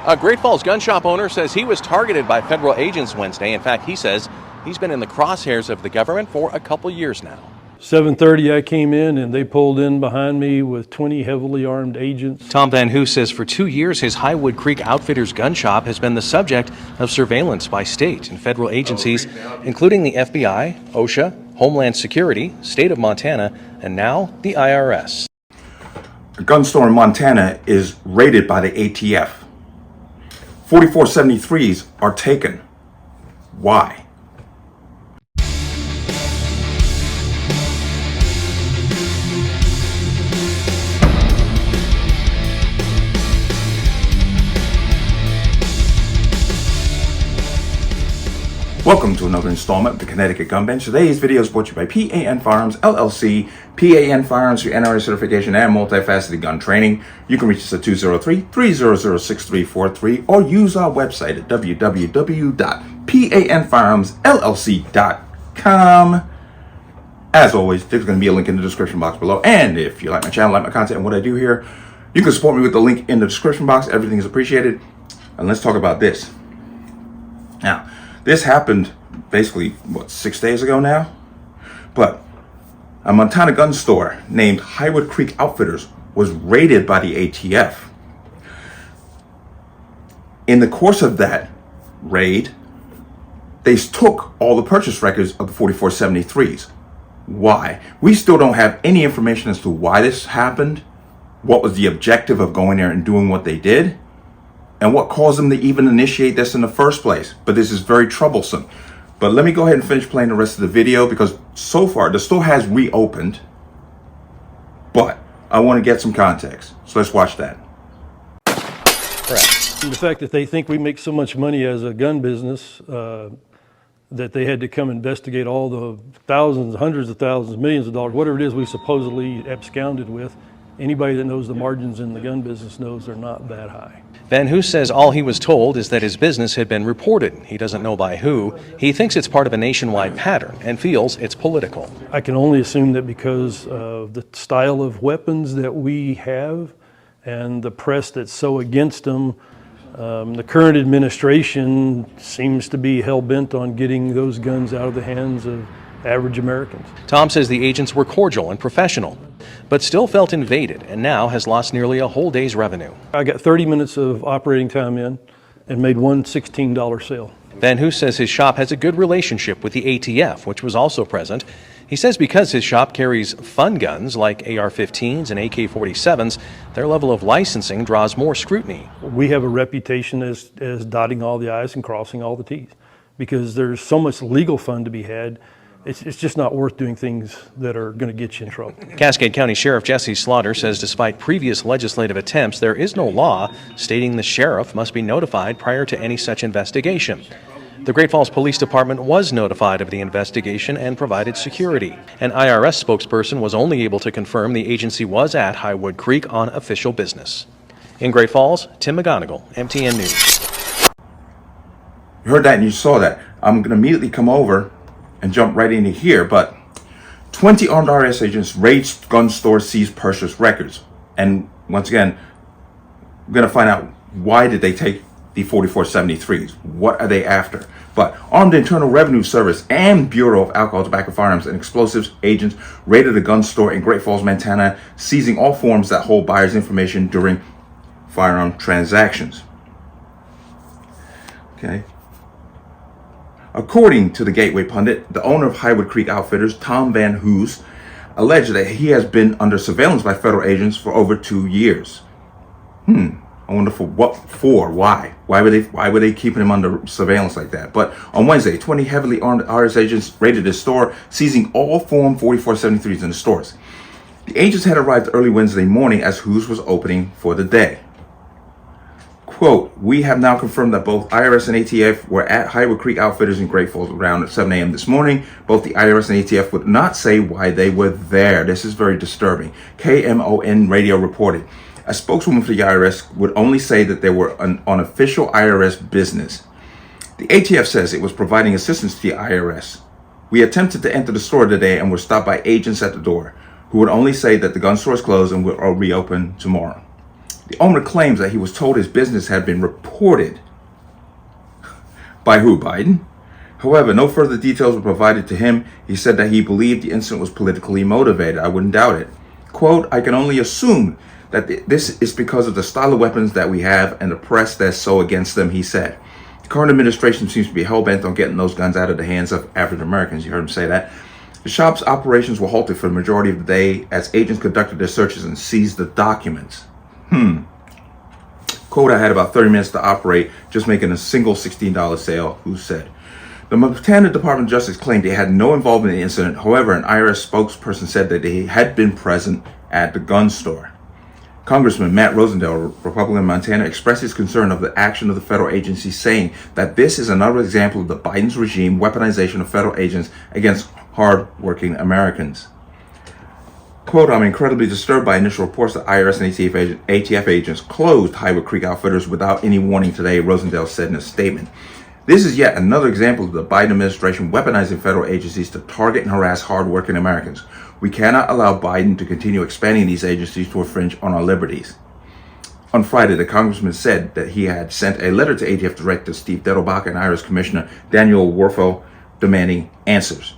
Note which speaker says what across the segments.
Speaker 1: A Great Falls gun shop owner says he was targeted by federal agents Wednesday. In fact, he says he's been in the crosshairs of the government for a couple years now.
Speaker 2: 7:30 I came in and they pulled in behind me with 20 heavily armed agents.
Speaker 1: Tom Van Hoos says for 2 years his Highwood Creek Outfitters gun shop has been the subject of surveillance by state and federal agencies, including the FBI, OSHA, Homeland Security, State of Montana, and now the IRS.
Speaker 3: A gun store in Montana is raided by the ATF. 4473s are taken. Why? Welcome to another installment of the Connecticut Gun Bench. Today's video is brought to you by P.A.N. Firearms, LLC. P.A.N. Firearms for NRA certification and multifaceted gun training. You can reach us at 203-300-6343 or use our website at www.panfirearmsllc.com. As always, there's going to be a link in the description box below. And if you like my channel, like my content, and what I do here, you can support me with the link in the description box. Everything is appreciated. And let's talk about this. Now, this happened basically, 6 days ago now? But a Montana gun store named Highwood Creek Outfitters was raided by the ATF. In the course of that raid, they took all the purchase records of the 4473s. Why? We still don't have any information as to why this happened, what was the objective of going there and doing what they did, and what caused them to even initiate this in the first place. But this is very troublesome. But let me go ahead and finish playing the rest of the video, because so far the store has reopened, but I want to get some context. So let's watch that.
Speaker 1: Correct.
Speaker 2: The fact that they think we make so much money as a gun business that they had to come investigate all the thousands, hundreds of thousands, millions of dollars, whatever it is we supposedly absconded with. Anybody that knows the margins in the gun business knows they're not that high.
Speaker 1: Van Hoos says all he was told is that his business had been reported. He doesn't know by who. He thinks it's part of a nationwide pattern and feels it's political.
Speaker 2: I can only assume that because of the style of weapons that we have and the press that's so against them, the current administration seems to be hell-bent on getting those guns out of the hands of average Americans.
Speaker 1: Tom says the agents were cordial and professional, but still felt invaded and now has lost nearly a whole day's revenue.
Speaker 2: I got 30 minutes of operating time in and made one $16 sale.
Speaker 1: Van Hoos says his shop has a good relationship with the ATF, which was also present. He says because his shop carries fun guns like AR-15s and AK-47s, their level of licensing draws more scrutiny.
Speaker 2: We have a reputation as dotting all the I's and crossing all the T's, because there's so much legal fun to be had. It's just not worth doing things that are going to get you in trouble.
Speaker 1: Cascade County Sheriff Jesse Slaughter says despite previous legislative attempts, there is no law stating the sheriff must be notified prior to any such investigation. The Great Falls Police Department was notified of the investigation and provided security. An IRS spokesperson was only able to confirm the agency was at Highwood Creek on official business. In Great Falls, Tim McGonigal, MTN News.
Speaker 3: You heard that and you saw that. I'm going to immediately come over and jump right into here, but 20 armed IRS agents raid gun stores, seize purchase records. And once again, we're going to find out why did they take the 4473s? What are they after? But Armed Internal Revenue Service and Bureau of Alcohol, Tobacco, Firearms, and Explosives agents raided a gun store in Great Falls, Montana, seizing all forms that hold buyers' information during firearm transactions. Okay. According to the Gateway Pundit, the owner of Highwood Creek Outfitters, Tom Van Hoos, alleged that he has been under surveillance by federal agents for over 2 years. I wonder for what for? Why? Why were they keeping him under surveillance like that? But on Wednesday, 20 heavily armed IRS agents raided his store, seizing all Form 4473s in the stores. The agents had arrived early Wednesday morning as Hoos was opening for the day. Quote, we have now confirmed that both IRS and ATF were at Highwood Creek Outfitters in Great Falls around 7 a.m. this morning. Both the IRS and ATF would not say why they were there. This is very disturbing. KMON radio reported. A spokeswoman for the IRS would only say that they were on official IRS business. The ATF says it was providing assistance to the IRS. We attempted to enter the store today and were stopped by agents at the door who would only say that the gun store is closed and will reopen tomorrow. The owner claims that he was told his business had been reported. By who? Biden? However, no further details were provided to him. He said that he believed the incident was politically motivated. I wouldn't doubt it. Quote, I can only assume that this is because of the style of weapons that we have and the press that's so against them, he said. The current administration seems to be hell-bent on getting those guns out of the hands of African Americans. You heard him say that. The shop's operations were halted for the majority of the day as agents conducted their searches and seized the documents. Quote, I had about 30 minutes to operate, just making a single $16 sale, who said. The Montana Department of Justice claimed they had no involvement in the incident. However, an IRS spokesperson said that they had been present at the gun store. Congressman Matt Rosendale, Republican of Montana, expressed his concern of the action of the federal agency, saying that this is another example of the Biden's regime weaponization of federal agents against hard-working Americans. Quote, I'm incredibly disturbed by initial reports that IRS and ATF agents closed Highwood Creek Outfitters without any warning today, Rosendale said in a statement. This is yet another example of the Biden administration weaponizing federal agencies to target and harass hard-working Americans. We cannot allow Biden to continue expanding these agencies to infringe on our liberties. On Friday, the congressman said that he had sent a letter to ATF Director Steve Dettelbach and IRS Commissioner Daniel Werfel demanding answers.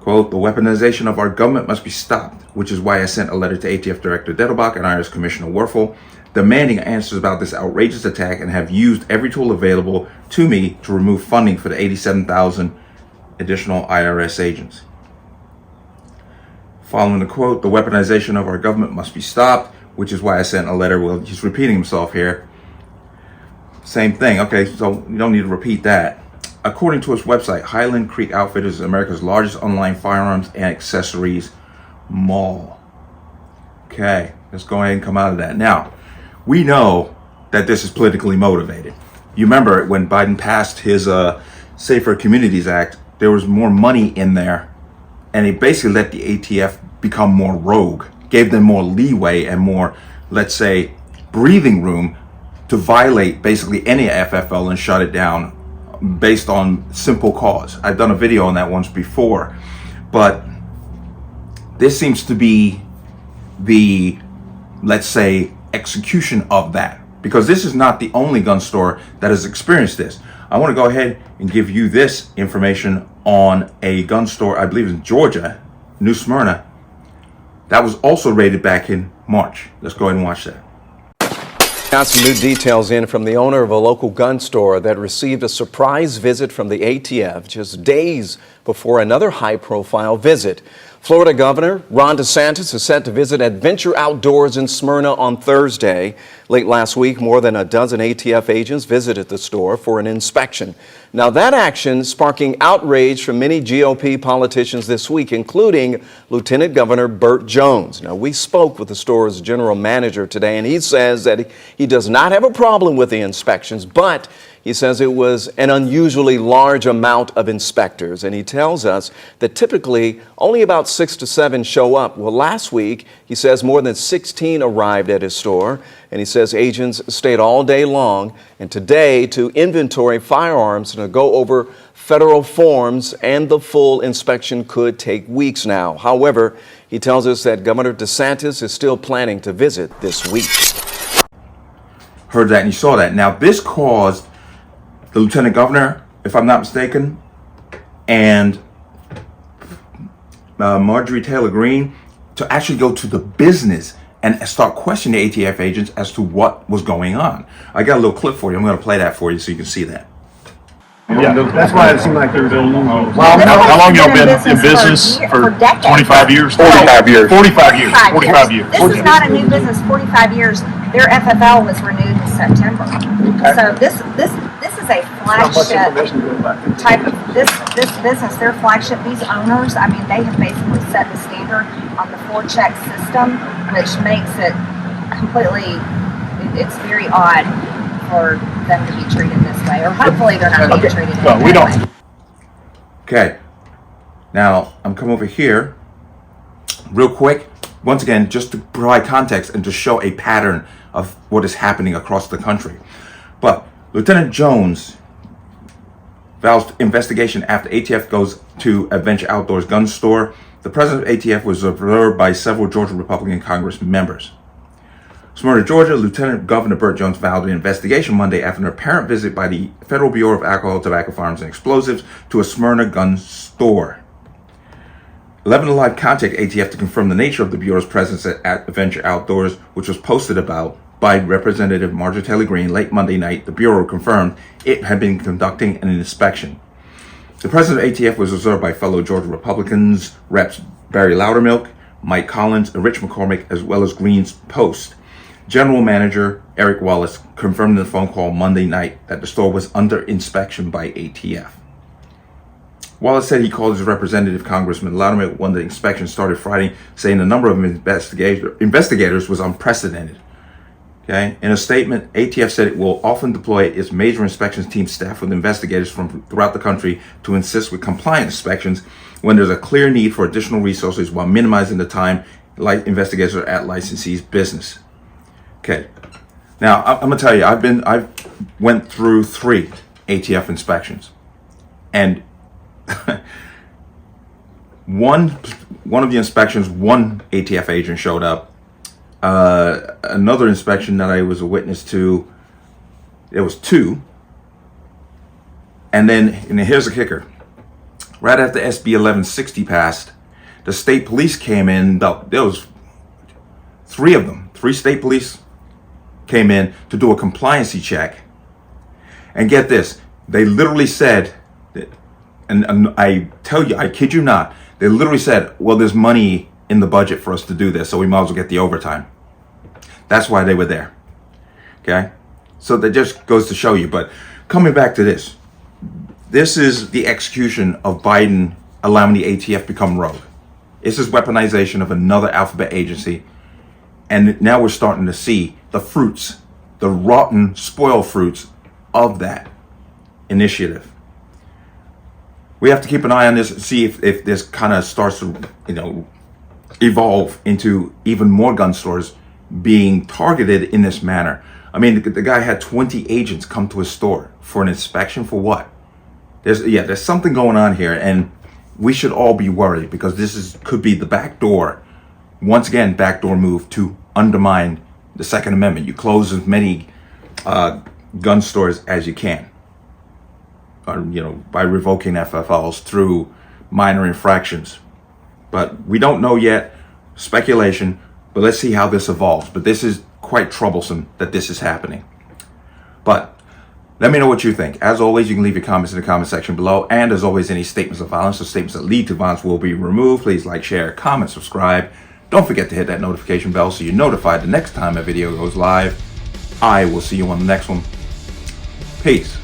Speaker 3: Quote, the weaponization of our government must be stopped, which is why I sent a letter to ATF Director Dettelbach and IRS Commissioner Werfel demanding answers about this outrageous attack and have used every tool available to me to remove funding for the 87,000 additional IRS agents. Following the quote, the weaponization of our government must be stopped, which is why I sent a letter. Well, he's repeating himself here. Same thing. Okay, so you don't need to repeat that. According to his website, Highland Creek Outfitters is America's largest online firearms and accessories mall. Okay, let's go ahead and come out of that. Now, we know that this is politically motivated. You remember when Biden passed his Safer Communities Act, there was more money in there, and it basically let the ATF become more rogue, gave them more leeway and more, let's say, breathing room to violate basically any FFL and shut it down based on simple cause. I've done a video on that once before, but this seems to be the, let's say, execution of that, because this is not the only gun store that has experienced this. I want to go ahead and give you this information on a gun store, I believe in Georgia, New Smyrna, that was also raided back in March. Let's go ahead and watch that.
Speaker 4: Got some new details in from the owner of a local gun store that received a surprise visit from the ATF just days before another high-profile visit. Florida Governor Ron DeSantis is set to visit Adventure Outdoors in Smyrna on Thursday. Late last week, more than a dozen ATF agents visited the store for an inspection. Now, that action sparking outrage from many GOP politicians this week, including Lieutenant Governor Burt Jones. Now, we spoke with the store's general manager today, and he says that he does not have a problem with the inspections, but he says it was an unusually large amount of inspectors, and he tells us that typically only about 6 to 7 show up. Well, last week, he says more than 16 arrived at his store, and he says agents stayed all day long, and today to inventory firearms and to go over federal forms, and the full inspection could take weeks now. However, he tells us that Governor DeSantis is still planning to visit this week.
Speaker 3: Heard that and you saw that. Now, this caused the lieutenant governor, if I'm not mistaken, and Marjorie Taylor Greene to actually go to the business and start questioning the ATF agents as to what was going on. I got a little clip for you. I'm going to play that for you so you can see that.
Speaker 5: Yeah, that's why it seemed like there was a long.
Speaker 6: Well, how long y'all been in business? For 25 years?
Speaker 5: 45 years.
Speaker 6: 45 years. 45 years.
Speaker 7: This is not a new business. 45 years. Their FFL was renewed in September.
Speaker 5: Okay.
Speaker 7: So this is a flagship type of this business. Their flagship. These owners, I mean, they have basically set the standard on the 4-check system, which makes it completely. It's very odd for them to be treated this way, or hopefully they're not being treated
Speaker 6: Well, we don't.
Speaker 7: way.
Speaker 3: Okay, now I'm coming over here real quick, once again, just to provide context and to show a pattern of what is happening across the country. But Lieutenant Jones vows investigation after ATF goes to Adventure Outdoors gun store. The president of ATF was observed by several Georgia Republican Congress members. Smyrna, Georgia, Lieutenant Governor Burt Jones vowed an investigation Monday after an apparent visit by the Federal Bureau of Alcohol, Tobacco, Firearms, and Explosives to a Smyrna gun store. 11 Alive contacted ATF to confirm the nature of the Bureau's presence at Adventure Outdoors, which was posted about by Representative Marjorie Taylor Greene late Monday night. The Bureau confirmed it had been conducting an inspection. The president of ATF was observed by fellow Georgia Republicans, Reps Barry Loudermilk, Mike Collins, and Rich McCormick, as well as Greene's post. General Manager Eric Wallace confirmed in the phone call Monday night that the store was under inspection by ATF. Wallace said he called his representative, Congressman Loudermilk, when the inspection started Friday, saying the number of investigators was unprecedented. Okay. In a statement, ATF said it will often deploy its major inspections team staff with investigators from throughout the country to assist with compliant inspections when there's a clear need for additional resources while minimizing the time investigators are at licensees' business. Okay. Now, I'm gonna tell you, I went through 3 ATF inspections, and one of the inspections, one ATF agent showed up. Another inspection that I was a witness to, there was 2. And here's the kicker. Right after SB 1160 passed, the state police came in. There was 3 of them. 3 state police came in to do a compliancy check. And get this, they literally said, and I tell you, I kid you not, they literally said, well, there's money in the budget for us to do this, so we might as well get the overtime. That's why they were there. Okay? So that just goes to show you. But coming back to this is the execution of Biden allowing the ATF become rogue. This is weaponization of another alphabet agency. And now we're starting to see the fruits, the rotten, spoiled fruits of that initiative. We have to keep an eye on this and see if this kind of starts to, evolve into even more gun stores being targeted in this manner. I mean, the guy had 20 agents come to his store for an inspection for what? There's something going on here, and we should all be worried because could be the backdoor, once again, backdoor move to undermine the Second Amendment. You close as many gun stores as you can. By revoking FFLs through minor infractions. But we don't know yet, speculation, but let's see how this evolves. But this is quite troublesome that this is happening. But let me know what you think. As always, you can leave your comments in the comment section below. And as always, any statements of violence or statements that lead to violence will be removed. Please like, share, comment, subscribe. Don't forget to hit that notification bell so you're notified the next time a video goes live. I will see you on the next one. Peace.